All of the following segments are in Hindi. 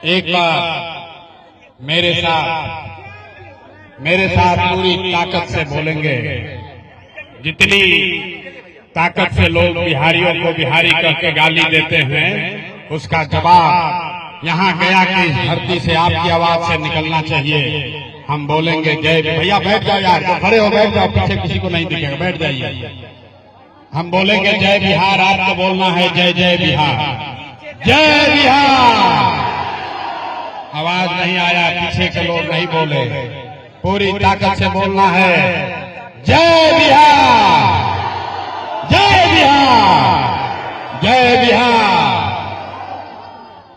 एक बार मेरे साथ पूरी ताकत से बोलेंगे। जितनी ताकत से लोग बिहारियों को बिहारी करके गाली देते हैं, उसका जवाब यहाँ गया की धरती से आपकी आवाज से निकलना चाहिए। हम बोलेंगे जय। भैया बैठ जाओ यार, तो खड़े हो बैठ जाओ, पीछे किसी को नहीं दिखेगा, बैठ जाइए। हम बोलेंगे जय बिहार, आपको बोलना है जय जय बिहार, जय बिहार। आवाज नहीं आया, पीछे के लोग नहीं बोले, पूरी ताकत से बोलना है जय बिहार, जय बिहार, जय बिहार।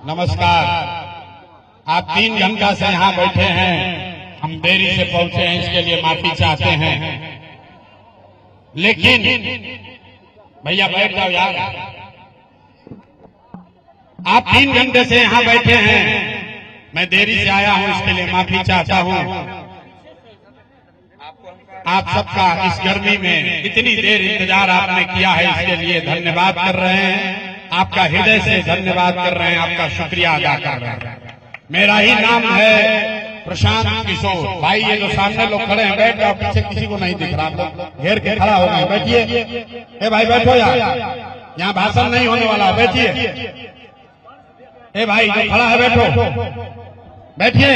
नमस्कार। आप 3 घंटा से यहाँ बैठे हैं, हम देरी से पहुंचे हैं, इसके लिए माफी चाहते हैं। लेकिन भैया बैठ जाओ यार, आप 3 घंटे से यहाँ बैठे हैं, मैं देरी से आया हूं, इसके लिए माफी चाहता हूं। आप सबका इस गर्मी में इतनी देर इंतजार आपने किया है, इसके लिए धन्यवाद कर रहे हैं, आपका हृदय से धन्यवाद कर रहे हैं, आपका शुक्रिया अदा कर रहे हैं। मेरा ही नाम है प्रशांत किशोर। भाई ये जो सामने लोग खड़े हैं, बैठ जाओ, पीछे किसी को नहीं दिख रहा, घेर के खड़ा हो गए, बैठिए। ए भाई बैठो यार, यहाँ भाषण नहीं होने वाला, बैठिए। ए भाई जो खड़ा है बैठो, बैठिए,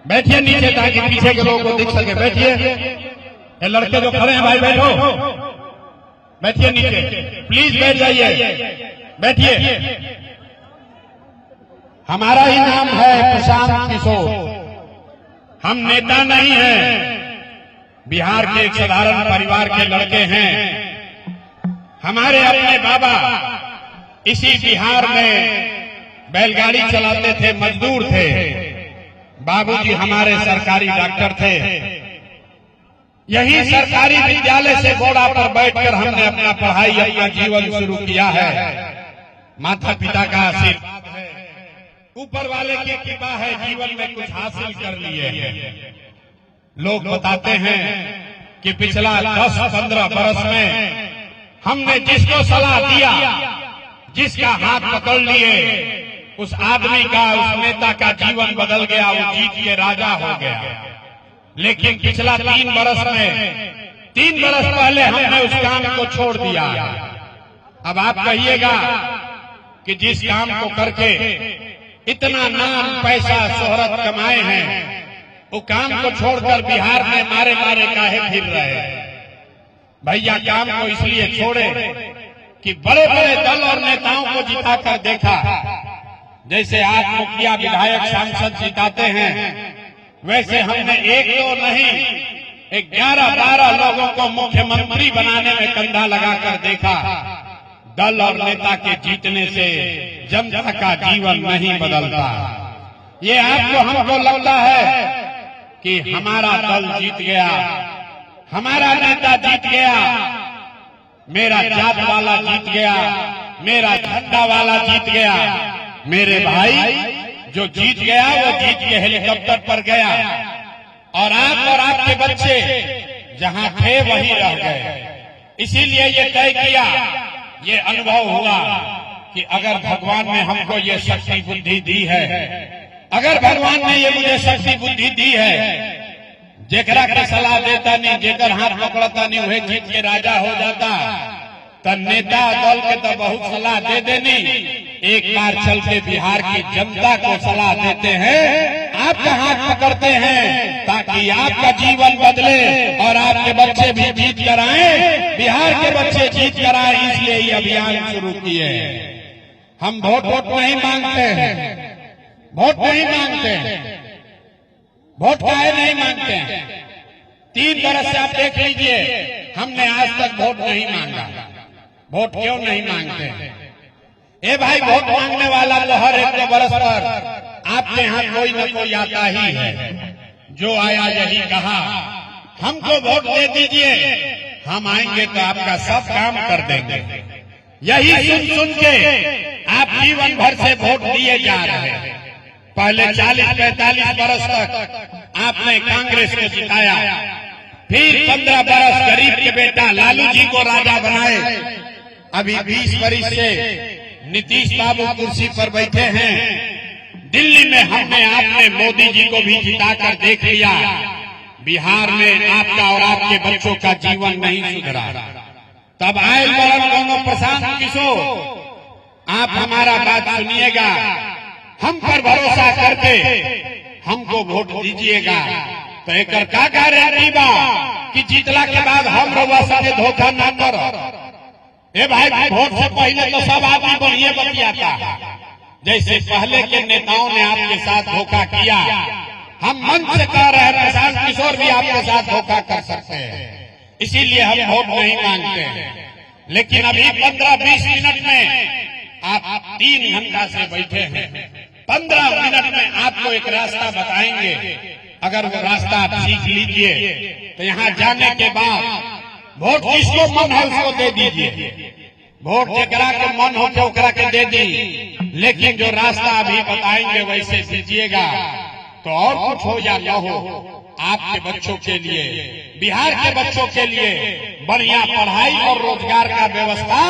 बैठिए नीचे ताकि पीछे के लोगों को दिख सके, बैठिए। ये लड़के जो खड़े हैं भाई बैठो, बैठिए नीचे, प्लीज बैठ जाइए, बैठिए। हमारा ही नाम है प्रशांत किशोर, हम नेता नहीं हैं, बिहार के एक साधारण परिवार के लड़के हैं। हमारे अपने बाबा इसी बिहार में बैलगाड़ी चलाते थे, मजदूर थे। बाबूजी हमारे सरकारी डॉक्टर थे। यही सरकारी विद्यालय से घोड़ा पर बैठकर हमने अपना पढ़ाई, अपना जीवन शुरू किया है। माता पिता का आशीर्वाद है, ऊपर वाले की कृपा है, जीवन में कुछ हासिल कर लिए। लोग बताते हैं कि पिछला 10-15 बरस में हमने जिसको सलाह दिया, जिसका हाथ पकड़ लिए, उस आदमी का, उस नेता का जीवन बदल गया, वो जीत के राजा हो गया। लेकिन पिछला 3 बरस में, 3 बरस पहले हमने उस काम को छोड़ दिया। अब आप कहिएगा कि जिस काम को करके इतना नाम, पैसा, शोहरत कमाए हैं, वो काम को छोड़कर बिहार में मारे मारे काहे फिर रहे। भैया काम को इसलिए छोड़े कि बड़े बड़े दल और नेताओं को जिताकर देखा। जैसे आप मुखिया, विधायक, सांसद जिताते हैं, वैसे हमने 1-2 नहीं 11-12 लोगों को मुख्यमंत्री बनाने में कंधा लगाकर देखा। दल और नेता के जीतने से जनता का जीवन नहीं बदलता। ये आपको, हमको लगता है कि हमारा दल जीत गया, हमारा नेता जीत गया, मेरा जात वाला जीत गया, मेरा झंडा वाला जीत गया। मेरे भाई जो जीत गया वो जीत के हेलीकॉप्टर पर गया, और आप और आपके बच्चे जहां थे वहीं रह गए। इसीलिए ये तय किया, ये अनुभव हुआ कि अगर भगवान ने हमको ये शक्ति बुद्धि दी है, अगर भगवान ने ये मुझे शक्ति बुद्धि दी है, जेकरा के सलाह देता नहीं, जेकर हाथ पकड़ता नहीं, वह जीत के राजा हो जाता। तो नेता दल के तो बहुत सलाह दे देनी, एक बार चल के बिहार की जनता को सलाह देते हैं, आपका हाथ पकड़ते हैं ताकि आपका जीवन बदले और आपके बच्चे भी जीत कर आए, बिहार के बच्चे जीत कर आए। इसलिए ये अभियान शुरू किए हैं। हम वोट नहीं मांगते हैं, वोट नहीं मांगते हैं, वोट काहे नहीं मांगते हैं। 3 बरस से आप देख लीजिए, हमने आज तक वोट नहीं मांगा। वोट क्यों नहीं मांगते हैं? ए भाई, वोट मांगने वाला तो हर 1 बरस पर आपके यहाँ कोई न कोई आता ही है। जो आया यही कहा, हमको वोट दे दीजिए, हम आएंगे तो आपका सब काम कर देंगे। यही सुन के आप जीवन भर से वोट दिए जा रहे हैं। पहले 40-45 बरस तक आपने कांग्रेस को जिताया, फिर 15 बरस गरीब के बेटा लालू जी को राजा बनाए। अभी 20 बरस से नीतीश बाबू कुर्सी पर बैठे हैं। दिल्ली में हमने आपने मोदी जी को भी जिताकर देख लिया, बिहार में आपका और आपके बच्चों का जीवन नहीं सुधरा। तब आए बड़न दोनों प्रशांत किशोर, आप हमारा बात सुनिएगा, हम पर भरोसा करके हमको वोट दीजिएगा। तो एक का गारंटी बा कि जीतला के बाद हम रउआ संगे धोखा न करो। ए भाई, वोट से पहले तो सब आदमी बढ़िया बतियाता, जैसे पहले के नेताओं ने आपके साथ धोखा किया, हम मन से कह रहे हैं प्रशांत किशोर भी आपके साथ धोखा कर सकते हैं, इसीलिए हम वोट नहीं मांगते हैं। लेकिन अभी 15-20 मिनट में आप 3 घंटा से बैठे हैं, 15 मिनट में आपको एक रास्ता बताएंगे। अगर वो रास्ता आप सीख लीजिए तो यहाँ जाने के बाद वोट जिसको मन है उसको दे दीजिए, वोट जकरा के मन हो के ओकरा के दे दी। लेकिन जो रास्ता अभी बताएंगे वैसे दीजिएगा, तो और कुछ हो या न हो, आपके बच्चों के लिए, बिहार के बच्चों के लिए बढ़िया पढ़ाई और रोजगार का व्यवस्था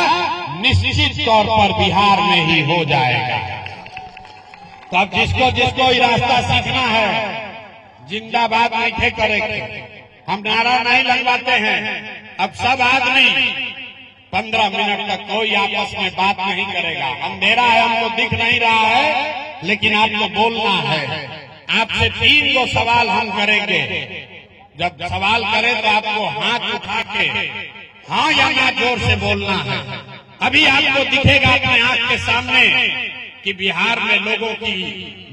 निश्चित तौर पर बिहार में ही हो जाएगा। तो अब जिसको जिसको ये रास्ता सीखना है, जिंदाबाद नहीं करेंगे, हम नारा नहीं लगवाते हैं। अब सब आदमी 15 मिनट तक कोई आपस में बात नहीं करेगा। अंधेरा है, हमको दिख नहीं रहा है, लेकिन आपको बोलना है। आपसे 3 गो सवाल हम करेंगे। जब सवाल करें तो आपको हाथ उठा के हाँ या ना जोर से बोलना है। अभी आपको दिखेगा अपने आंख के सामने कि बिहार में लोगों की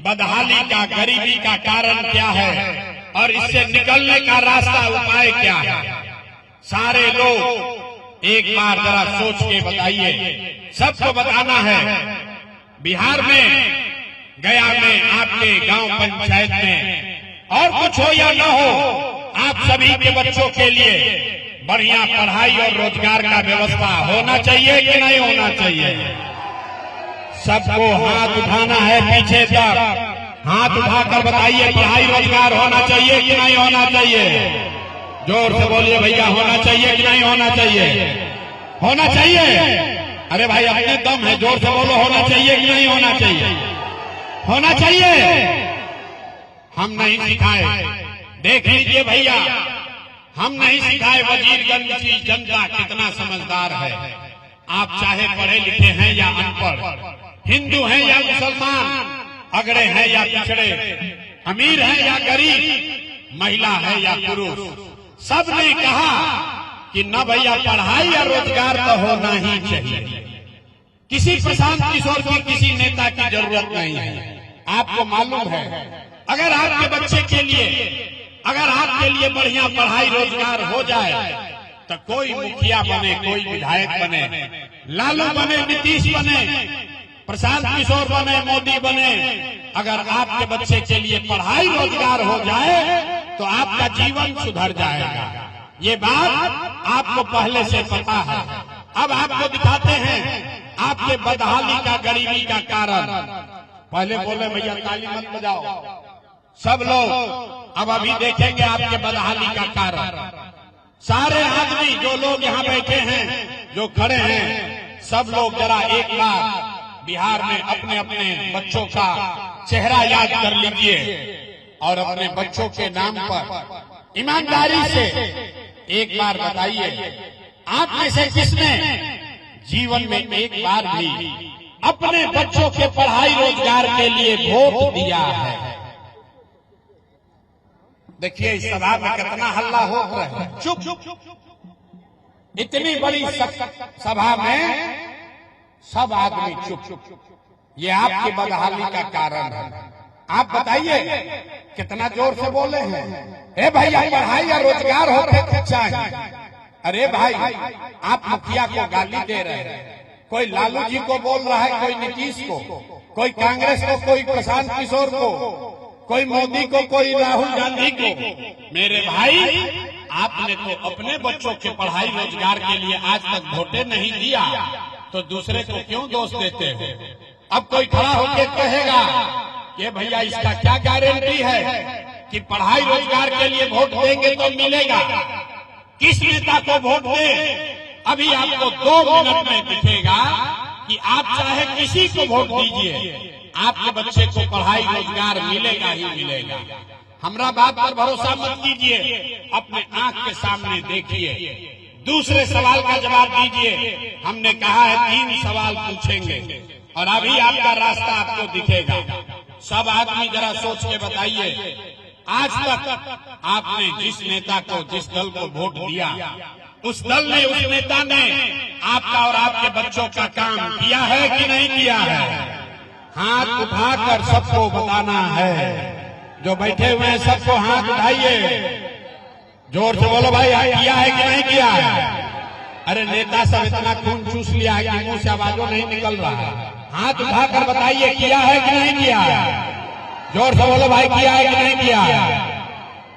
बदहाली का, गरीबी का कारण क्या है और इससे निकलने का रास्ता, उपाय क्या है। सारे लोग एक बार जरा सोच के बताइए, सबको बताना है। बिहार में, गया में, आपके गांव पंचायत में, और कुछ हो या न हो, आप सभी के बच्चों के लिए बढ़िया पढ़ाई और रोजगार का व्यवस्था होना चाहिए कि नहीं होना चाहिए। सबको हाथ उठाना है पीछे तक, हाथ उठाकर बताइए पढ़ाई रोजगार होना चाहिए कि नहीं होना चाहिए। जोर से बोलिए भैया, होना चाहिए कि नहीं होना चाहिए। होना चाहिए। अरे भाई, अपने दम है, जोर से बोलो, होना चाहिए कि नहीं होना चाहिए। होना चाहिए। हम नहीं सिखाए, देख लीजिए भैया, हम नहीं सिखाए। वजीरगंज की जनता कितना समझदार है। आप चाहे पढ़े लिखे हैं या अनपढ़, हिंदू हैं या मुसलमान, अगड़े हैं या पिछड़े, अमीर हैं या गरीब, महिला है या पुरुष, सबने कहा कि न भैया पढ़ाई या रोजगार तो होना ही चाहिए। किसी प्रशांत किशोर की, किसी नेता की जरूरत नहीं है। आपको मालूम है, अगर आपके बच्चे के लिए, अगर आपके लिए बढ़िया पढ़ाई रोजगार हो जाए तो कोई मुखिया बने, कोई विधायक बने, लालू बने, नीतीश बने, प्रशांत किशोर बने, मोदी बने, अगर आपके बच्चे के लिए पढ़ाई रोजगार हो जाए तो आपका जीवन सुधर जाएगा। ये बात आपको पहले से पता है। अब आपको दिखाते हैं आपके बदहाली का, गरीबी का कारण। पहले बोले भैया ताली मत बजाओ, सब लोग अब अभी देखेंगे आपके बदहाली का कारण। सारे आदमी, जो लोग यहाँ बैठे हैं, जो खड़े हैं, सब लोग जरा एक बार बिहार में अपने अपने बच्चों का चेहरा याद कर लीजिए और अपने बच्चों के नाम पर ईमानदारी से एक बार बताइए, आप में से किसने जीवन में एक बार भी अपने बच्चों के पढ़ाई रोजगार के लिए वोट दिया है। देखिए इस सभा में कितना हल्ला हो रहा है। चुप, इतनी बड़ी सभा में सब आदमी चुप। ये आपकी बदहाली का कारण है। आप बताइए कितना जोर से बोले हैं। ए भैया पढ़ाई या रोजगार हो चाहिए। अरे भाई आप मुखिया को गाली दे रहे हैं, कोई लालू जी को बोल रहा है, कोई नीतीश को, कोई कांग्रेस को, कोई प्रशांत किशोर को, कोई मोदी को, कोई राहुल गांधी को। मेरे भाई आपने तो अपने बच्चों के पढ़ाई रोजगार के लिए आज तक वोटे नहीं दिया, तो दूसरे को क्यों दोष देते हैं। अब कोई खड़ा होकर कहेगा कि भैया इसका क्या गारंटी है कि पढ़ाई रोजगार के लिए वोट देंगे तो मिलेगा। किस नेता को वोट दें, अभी आपको 2 मिनट में दिखेगा कि आप चाहे किसी को वोट दीजिए, आपके बच्चे को पढ़ाई रोजगार मिलेगा ही मिलेगा। हमरा बात पर भरोसा मत कीजिए, अपने आंख के सामने देखिए। दूसरे सवाल का जवाब दीजिए। हमने कहा है 3 सवाल पूछेंगे और अभी आपका रास्ता आपको दिखेगा। सब आदमी जरा सोच के बताइए, आज तक आपने जिस नेता को, जिस दल को वोट दिया, उस दल ने, उस नेता ने आपका और आपके बच्चों का काम किया है कि नहीं किया है? हाथ उठाकर सबको बताना है। जो बैठे हुए हैं सबको हाथ उठाइए, जोर से बोलो भाई, किया है कि नहीं किया है? अरे नेता सब इतना खून चूस लिया है कि मुंह से आवाजों नहीं निकल रहा है। हाथ उठाकर बताइए, किया है कि नहीं किया है? जोर से बोलो भाई, किया है कि नहीं किया है?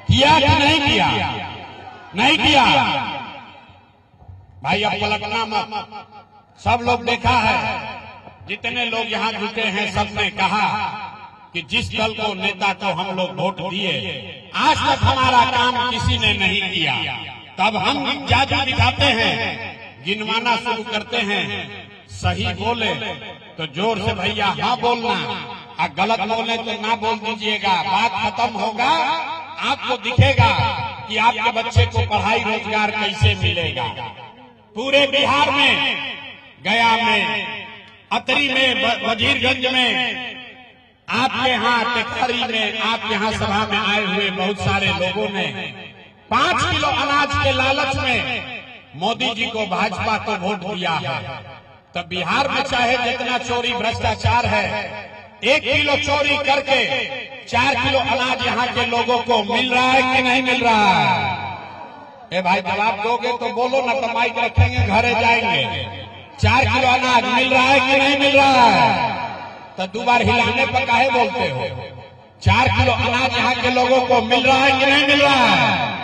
किया कि नहीं किया? नहीं किया भाई, अब पलटना मत। सब लोग देखा है, जितने लोग यहाँ जुटे हैं सबने कहा कि जिस दल को, नेता को हम लोग वोट दिए, आज तक हमारा काम किसी ने नहीं किया। तब हम जादू दिखाते हैं, गिनवाना शुरू करते हैं। सही बोले तो जोर से भैया हाँ बोलना, और गलत बोले तो ना बोल दीजिएगा। बात खत्म होगा, आपको दिखेगा कि आपके बच्चे को पढ़ाई रोजगार कैसे मिलेगा। पूरे बिहार में, गया में, अतरी में, वजीरगंज में, आपके यहाँ टेकरी में, आपके यहाँ सभा में आए हुए बहुत सारे लोगों ने 5 किलो अनाज के लालच में मोदी जी को, भाजपा को वोट दिया है। तब बिहार में चाहे जितना चोरी भ्रष्टाचार है, 1 किलो चोरी करके 4 किलो अनाज यहाँ के लोगों को मिल रहा है कि नहीं मिल रहा है? ए भाई, जवाब दोगे तो बोलो, ना तो माइक रखेंगे, घरे जाएंगे। 4 किलो अनाज मिल रहा है कि नहीं मिल रहा है? तो 2 बार हिलाने पर काहे बोलते हो? 4 किलो अनाज यहाँ के लोगों को मिल रहा है कि नहीं मिल रहा है?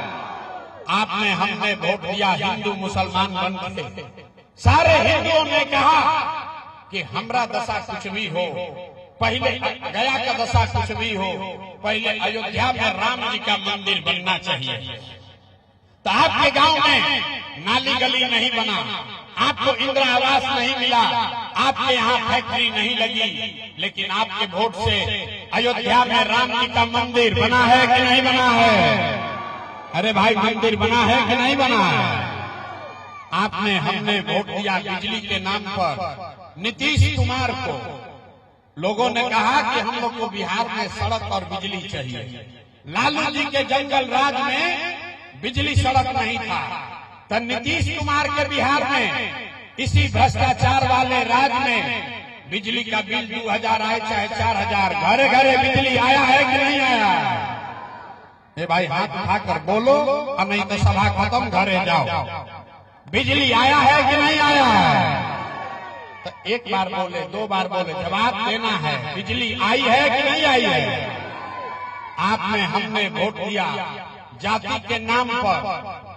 आपने, हमने वोट दिया हिंदू मुसलमान बन के। सारे हिंदुओं ने कहा कि हमरा दशा कुछ भी हो, पहले गया का दशा कुछ भी हो, पहले अयोध्या में राम जी का मंदिर बनना चाहिए। तो आपके गांव में नाली गली नहीं बना, आपको इंदिरा आवास नहीं मिला, आपके यहाँ फैक्ट्री नहीं लगी, लेकिन आपके वोट से अयोध्या में राम जी का मंदिर बना है कि नहीं बना है? अरे भाई, मंदिर बना है कि नहीं बना है? आपने, हमने वोट दिया बिजली के नाम पर नीतीश कुमार को। लोगों ने कहा कि हम लोग को बिहार में सड़क और बिजली चाहिए। लालू जी के जंगल राज में बिजली सड़क नहीं था, तो नीतीश कुमार के बिहार में, इसी भ्रष्टाचार वाले राज में बिजली का बिल 2000 आए चाहे 4000, घरे घरे बिजली आया है कि नहीं आया? ए भाई, हाथ उठाकर बोलो, और नहीं तो सभा खत्म, घरे जाओ। बिजली आया है कि नहीं आया है? तो 1 बार बोले, 2 बार बोले, जवाब देना है। बिजली आई है कि नहीं आई है? आपने, हमने वोट दिया जाति के नाम पर,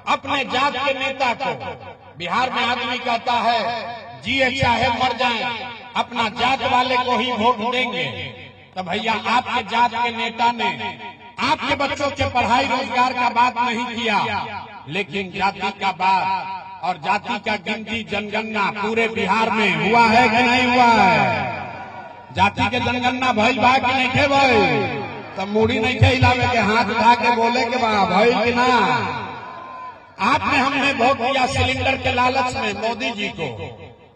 अपने जात के नेता को। बिहार में आदमी कहता है जिए चाहे मर जाए, अपना जात वाले को ही वोट देंगे। तो भैया, आपके जात के नेता ने आपके बच्चों के पढ़ाई रोजगार का बात नहीं किया, लेकिन जाति का बात और जाति का गिनती, जनगणना पूरे बिहार में हुआ है कि नहीं हुआ है? जाति के जनगणना भइल बा कि नहीं थे भाई? तब मुड़ी नहीं थे हिलावे के, हाथ उठा के बोले के बा भइल कि ना? आपने, हमने वोट दिया सिलेंडर के लालच में मोदी जी को।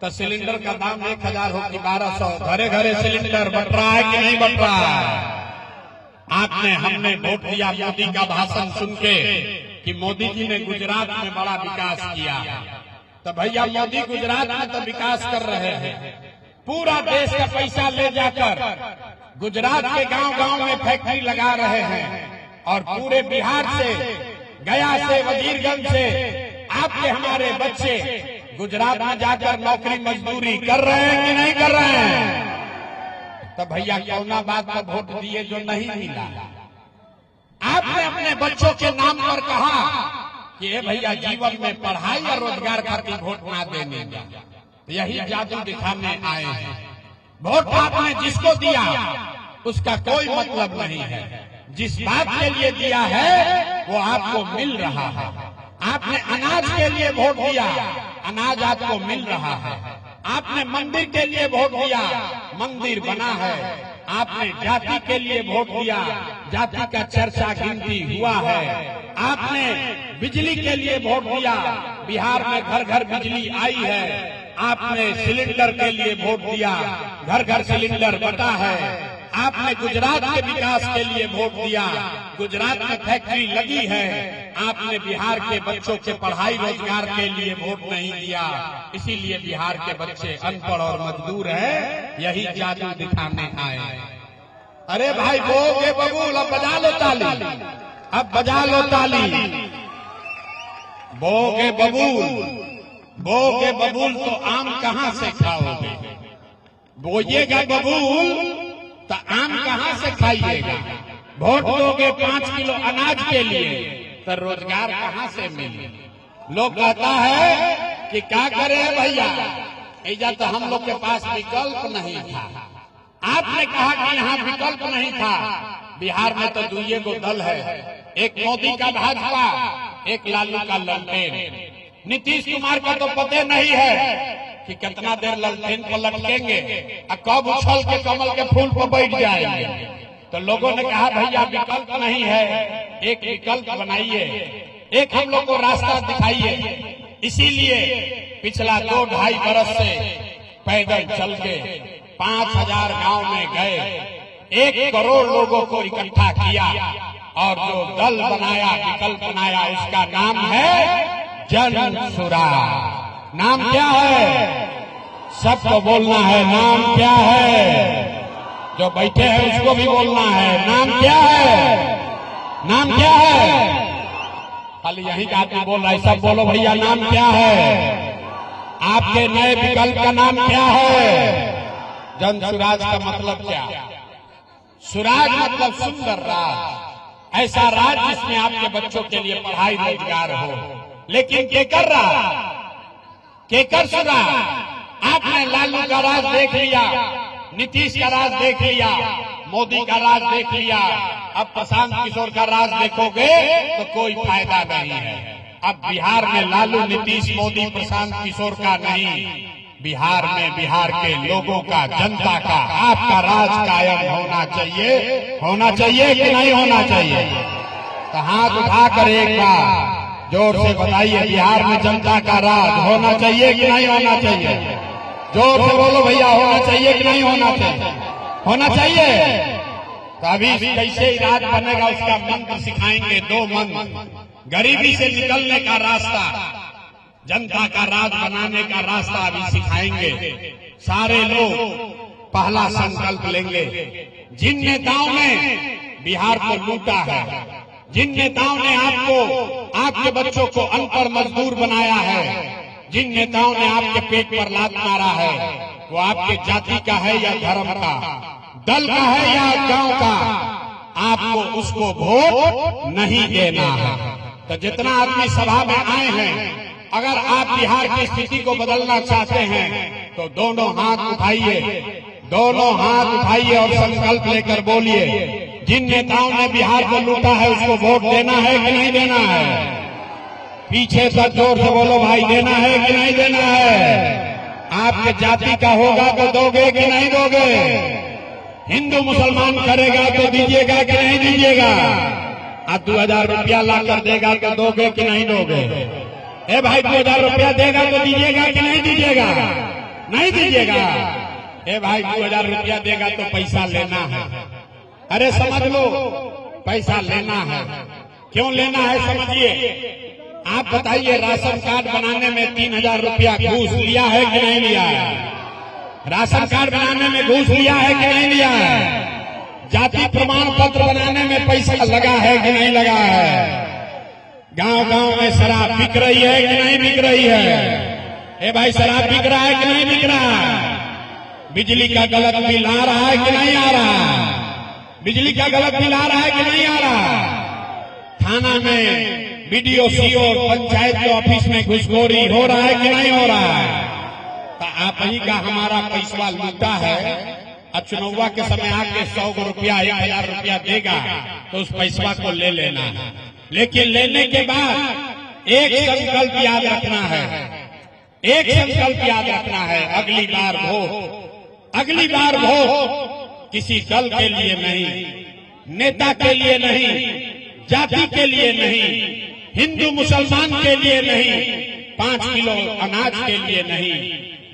तो सिलेंडर का दाम 1000 हो कि 1200, घरे घरे सिलेंडर बट रहा है कि नहीं बट रहा है? आपने, हमने वोट दिया मोदी का भाषण सुन के कि मोदी जी ने गुजरात में बड़ा विकास किया। तो भैया, मोदी गुजरात में तो विकास कर रहे हैं, पूरा देश का पैसा ले जाकर गुजरात के गांव-गांव में फैक्ट्री लगा रहे हैं, और पूरे बिहार से, गया से, वजीरगंज से आपके, हमारे बच्चे गुजरात में जाकर नौकरी मजदूरी कर रहे हैं कि नहीं कर रहे हैं? तो भैया, कौना बात पर वोट दिए जो नहीं मिला? आपने अपने बच्चों के नाम पर कहा कि ये भैया, जीवन में पढ़ाई और रोजगार खातिर वोट ना देने का। यही जादू दिखाने आए हैं। वोट आपने जिसको दिया उसका कोई मतलब नहीं है। जिस बात के लिए दिया है वो आपको मिल रहा है। आपने अनाज के लिए वोट दिया, अनाज आपको मिल रहा है। आपने मंदिर के लिए वोट दिया, मंदिर बना है। आपने जाति के लिए वोट दिया, जाति का चर्चा गिनती हुआ है। आपने बिजली के लिए वोट दिया, बिहार में घर घर बिजली आई है। आपने सिलेंडर के लिए वोट दिया, घर घर सिलेंडर बटा है। आपने गुजरात के विकास के लिए वोट दिया, गुजरात में फैक्ट्री लगी है। आपने बिहार के बच्चों के पढ़ाई रोजगार के लिए वोट नहीं दिया, इसीलिए बिहार के बच्चे अनपढ़ और मजदूर हैं। यही जादू दिखाने आए। अरे भाई बोगे बबूल, अब बजा लो ताली, अब बजा लो ताली। बोगे बबूल, बोगे बबूल तो आम कहां से खाओगे? बोइएगा बबूल तो आम कहां से खाइएगा? वोट दोगे 5 किलो अनाज के लिए तो रोजगार कहां से मिले? लोग कहता है कि क्या करे भैया, ऐजा तो हम लोग के पास विकल्प नहीं था। आपने कहा कि यहाँ विकल्प नहीं था। बिहार में तो दुइये गो दल है, एक मोदी का भाजपा, एक लालू का ललटेन। नीतीश कुमार का तो पता नहीं है कि कितना देर ललटेन को लटकेंगे और कब उछल के कमल के फूल पर बैठ जाएंगे। तो लोगों ने कहा भैया विकल्प नहीं है, एक विकल्प बनाइए, एक हम लोग को रास्ता दिखाइए। इसीलिए पिछला 2-2.5 बरस से पैदल चल के 5000 गांव में गए, 1 करोड़ लोगों को इकट्ठा किया और जो दल बनाया, विकल्प बनाया, उसका नाम है जन सुराज। नाम क्या है? सबको बोलना है, नाम क्या है? जो बैठे हैं उसको भी बोलना है, नाम क्या है? नाम क्या है? खाली यही का आदमी बोल रहा है, सब बोलो भैया नाम क्या है? आपके नए विकल्प का नाम क्या है? जन सुराज का मतलब क्या? सुराज मतलब सुंदर राज, ऐसा राज जिसमें आपके बच्चों के लिए पढ़ाई रोजगार हो। लेकिन केकर राज, केकर सुराज? आपने लालू का राज देख लिया, नीतीश का राज देख लिया, मोदी का राज देख लिया। अब प्रशांत किशोर का राज देखोगे तो कोई फायदा नहीं है। अब बिहार में लालू, नीतीश, मोदी, प्रशांत किशोर का नहीं, बिहार में बिहार के लोगों का, जनता का, आपका राज कायम होना चाहिए। होना चाहिए कि नहीं होना चाहिए? तो हाथ उठाकर एक बार जोर से बताइए, बिहार में जनता का राज होना चाहिए कि नहीं होना चाहिए? जोर से बोलो भैया, होना चाहिए कि नहीं होना चाहिए? होना चाहिए। तो अभी कैसे राज बनेगा उसका मंत्र सिखाएंगे, 2 मंत्र। गरीबी से निकलने का रास्ता, जनता का राज बनाने का रास्ता अभी सिखाएंगे। सारे लोग पहला संकल्प लेंगे। जिन नेताओं ने बिहार को लूटा है, जिन नेताओं ने आपको, आपके बच्चों को अनपढ़ मजदूर बनाया है, जिन नेताओं ने आपके पेट पर लात मारा है, वो आपके जाति का है या धर्म का, दल का है या गांव का, आपको उसको वोट नहीं देना है। तो जितना आदमी सभा में आए हैं, अगर आप बिहार की स्थिति को बदलना चाहते हैं तो दोनों हाथ उठाइए, दोनों हाथ उठाइए और संकल्प लेकर बोलिए, जिन नेताओं ने बिहार को लूटा है उसको वोट देना है कि नहीं देना है? पीछे से जोर से बोलो भाई, देना है कि नहीं देना है? आपके जाति का होगा तो दोगे कि नहीं दोगे? हिंदू मुसलमान करेगा तो दीजिएगा कि नहीं दीजिएगा? आप 2000 रुपया लाकर देगा तो दोगे कि नहीं दोगे? ए भाई 2000 रुपया देगा तो दीजिएगा कि नहीं दीजिएगा? नहीं दीजिएगा। ए भाई 2000 रुपया देगा तो पैसा लेना है। अरे समझ लो, पैसा लेना है। क्यों लेना है समझिए। आप बताइए, राशन कार्ड बनाने में 3000 रुपया घूस लिया है कि नहीं लिया है? राशन कार्ड बनाने में घूस लिया है कि नहीं लिया है? जाति प्रमाण पत्र बनाने में पैसा लगा है कि नहीं लगा है? गांव गांव में शराब बिक रही है कि नहीं बिक रही है? ए भाई शराब बिक रहा है कि नहीं बिक रहा है? बिजली का गलत बिल आ रहा है कि नहीं आ रहा? बिजली का गलत बिल आ रहा है कि नहीं आ रहा? थाना में बीडीओ, सीओ, पंचायत के ऑफिस में घुसखोरी हो रहा है कि नहीं हो रहा है? तो आप ही का हमारा पैसा लूटा है। अब चुनाव के समय आके 100 रुपया, 1000 रुपया देगा तो उस पैसा को ले लेना है। लेकिन लेने के बाद एक संकल्प याद रखना है, एक संकल्प याद रखना है, अगली बार वोट किसी दल के लिए नहीं, नेता के लिए नहीं, जाति के लिए नहीं, हिंदू मुसलमान के लिए नहीं, 5 किलो अनाज के लिए नहीं,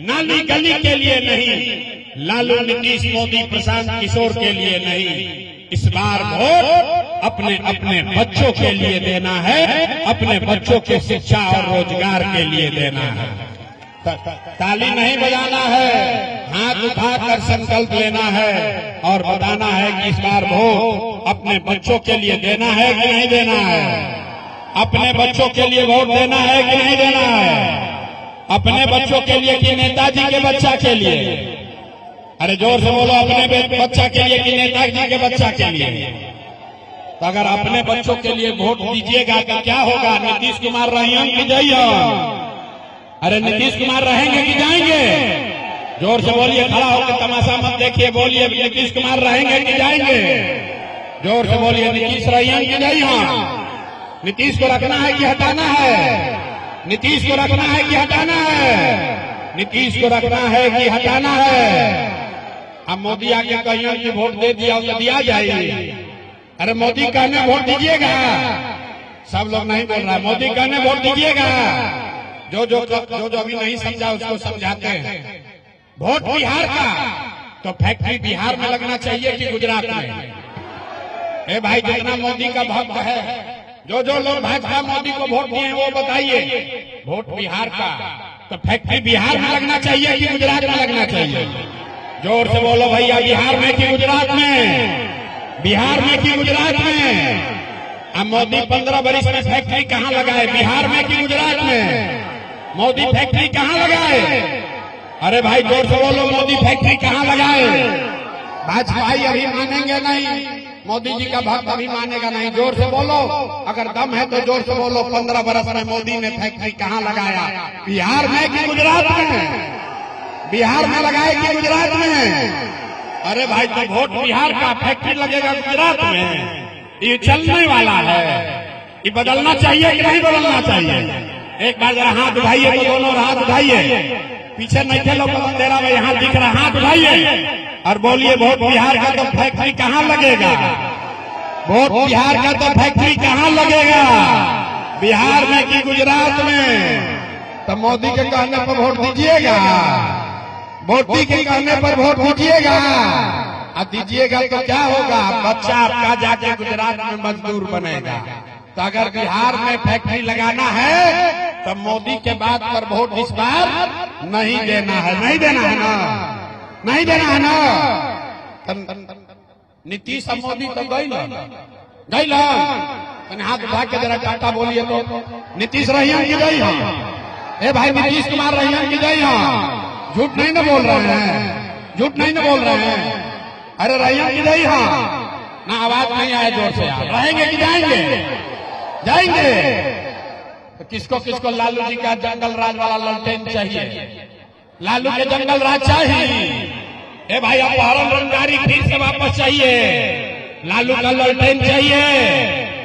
नाली गली के लिए नहीं, लालू नीतीश मोदी प्रशांत किशोर के लिए नहीं। इस बार वोट अपने अपने बच्चों के लिए देना है, अपने बच्चों के शिक्षा और रोजगार के लिए देना है। ताली नहीं बजाना है, हाथ उठाकर संकल्प लेना है और बताना है कि इस बार वोट अपने बच्चों के लिए देना है कि नहीं देना है। अपने बच्चों के लिए वोट देना है कि नहीं देना है। अपने बच्चों के लिए कि नेताजी के बच्चा के लिए। अरे जोर से बोलो, अपने बच्चा के लिए कि नेताजी के बच्चा के लिए। तो अगर अपने बच्चों के लिए वोट दीजिएगा तो क्या होगा? नीतीश कुमार रहेंगे कि जाइए? अरे नीतीश कुमार रहेंगे कि जाएंगे? जोर से बोलिए, खड़ा होकर तमाशा मत देखिए, बोलिए नीतीश कुमार रहेंगे कि जाएंगे? जोर से बोलिए, नीतीश रहेंगे कि जाइए? नीतीश को रखना है कि हटाना है? नीतीश को रखना है कि हटाना है? नीतीश को रखना है कि हटाना है? अब मोदी आके कहिए कि वोट दे दिया तो दिया जाए। अरे मोदी कहने वोट दीजिएगा। सब लोग नहीं बोल रहा, मोदी कहने वोट दीजिएगा। जो अभी नहीं समझा उसको समझाते हैं। वोट बिहार का तो फैक्ट्री बिहार में लगना चाहिए कि गुजरात में? ए भाई, जितना मोदी का भक्त है, जो लोग भाजपा मोदी को वोट दिए वो बताइए। वोट बिहार का तो फैक्ट्री बिहार में लगना चाहिए कि गुजरात में लगना चाहिए? जोर से बोलो भैया, बिहार में कि गुजरात में? बिहार में कि गुजरात में? अब मोदी 15 वर्ष में फैक्ट्री कहाँ लगाए? बिहार में कि गुजरात में? मोदी फैक्ट्री कहाँ लगाए? अरे भाई जोर से बोलो, मोदी फैक्ट्री कहाँ लगाए? भाजपा अभी मानेंगे नहीं, मोदी जी का भक्त अभी मानेगा नहीं। जोर से बोलो, अगर दम है तो जोर से बोलो, 15 वर्ष में मोदी ने फैक्ट्री कहाँ लगाया? बिहार में कि गुजरात में? बिहार में लगाए कि गुजरात में? अरे भाई, तो वोट बिहार का, फैक्ट्री लगेगा गुजरात में? ये चलने वाला है। ये बदलना चाहिए कि नहीं बदलना चाहिए? एक बार जरा हाथ उठाइए तो दोनों हाथ उठाइए। पीछे नहीं थे लोग, तेरा भाई हाथ दिख रहा, हाथ उठाइए और बोलिए, वोट बिहार का तो फैक्ट्री कहाँ लगेगा? वोट बिहार का तो फैक्ट्री कहाँ लगेगा? बिहार में कि गुजरात में? तो मोदी के कहने पर वोट दीजिएगा? मोदी के कहने पर वोट दीजिएगा? अब दीजिएगा तो क्या होगा? बच्चा आपका जाके गुजरात में मजदूर बनेगा। तो अगर बिहार में फैक्ट्री लगाना है तो मोदी के बात पर वोट इस बार नहीं देना है। नहीं देना है ना? नहीं देना है ना? नीतीश और मोदी तो गई हाथ उठा के जरा टाटा बोलिए तो। नीतीश रहिए कि गई? ए भाई, नीतीश कुमार रहिए कि गई? झूठ नहीं ना बोल रहे हैं, झूठ नहीं ना बोल रहे हैं। अरे रहिए कि गई? ना आवाज नहीं आया जोर से। रहेंगे कि जाएंगे? जाएंगे। तो किसको लालू जी का जंगल राज वाला ललटेन चाहिए? लालू के जंगल राज चाहिए? ए भाई, अपहरण रंगदारी फिर से वापस चाहिए? लालू का ललटेन चाहिए?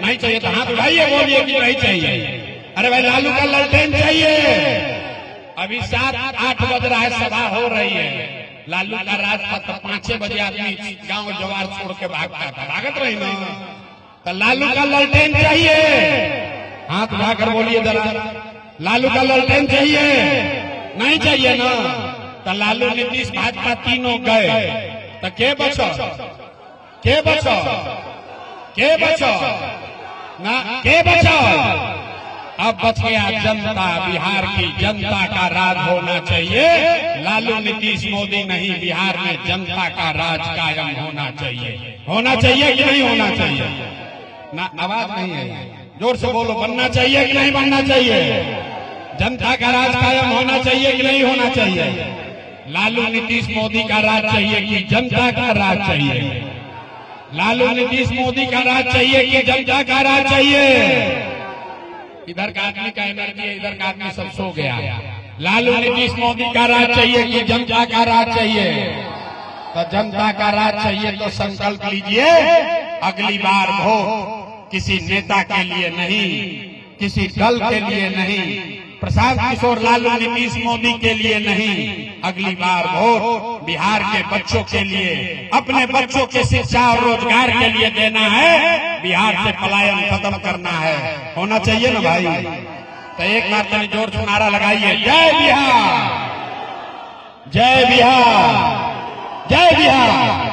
नहीं चाहिए तो हाथ उठाइए, बोलिए कि नहीं चाहिए। अरे भाई, लालू का ललटेन चाहिए? अभी 7-8 बज रहा है, सभा हो रही है। लालू का राज था तो 5 बजे आदमी गांव जवार छोड़ के भागता था, भागत रही ना? तो लालू का ललटेन चाहिए? हाथ उठाकर बोलिए जरा, लालू का ललटेन चाहिए? नहीं चाहिए ना? तो लालू नीतीश भाजपा तीनों गए तो के बचो? के बचो? के बचो? ना के बचो? अब बच गया जनता। बिहार की जनता का राज होना चाहिए। लालू नीतीश मोदी नहीं, बिहार में जनता का राज कायम होना चाहिए। होना चाहिए कि नहीं होना चाहिए? ना आवाज नहीं है, जोर से बोलो। बनना चाहिए कि नहीं बनना चाहिए? जनता का राज कायम होना चाहिए कि नहीं होना चाहिए? लालू नीतीश मोदी का राज चाहिए कि जनता का राज चाहिए? लालू नीतीश मोदी का राज चाहिए कि जनता का राज चाहिए? इधर का आदमी का एनर्जी है, इधर का आदमी सब सो गया। लालू नीतीश मोदी का राज चाहिए कि जनता का राज चाहिए? तो जनता का राज चाहिए तो संकल्प लीजिए, अगली बार वोट किसी नेता के लिए नहीं, किसी दल के लिए नहीं, प्रशांत किशोर लालू नीतीश मोदी के लिए नहीं, अगली बार वोट बिहार के बच्चों के लिए, अपने बच्चों के शिक्षा और रोजगार के लिए देना है। बिहार से पलायन खत्म करना है, होना चाहिए ना भाई। तो एक बार तनी जोर से नारा लगाइए, जय बिहार, जय बिहार, जय बिहार।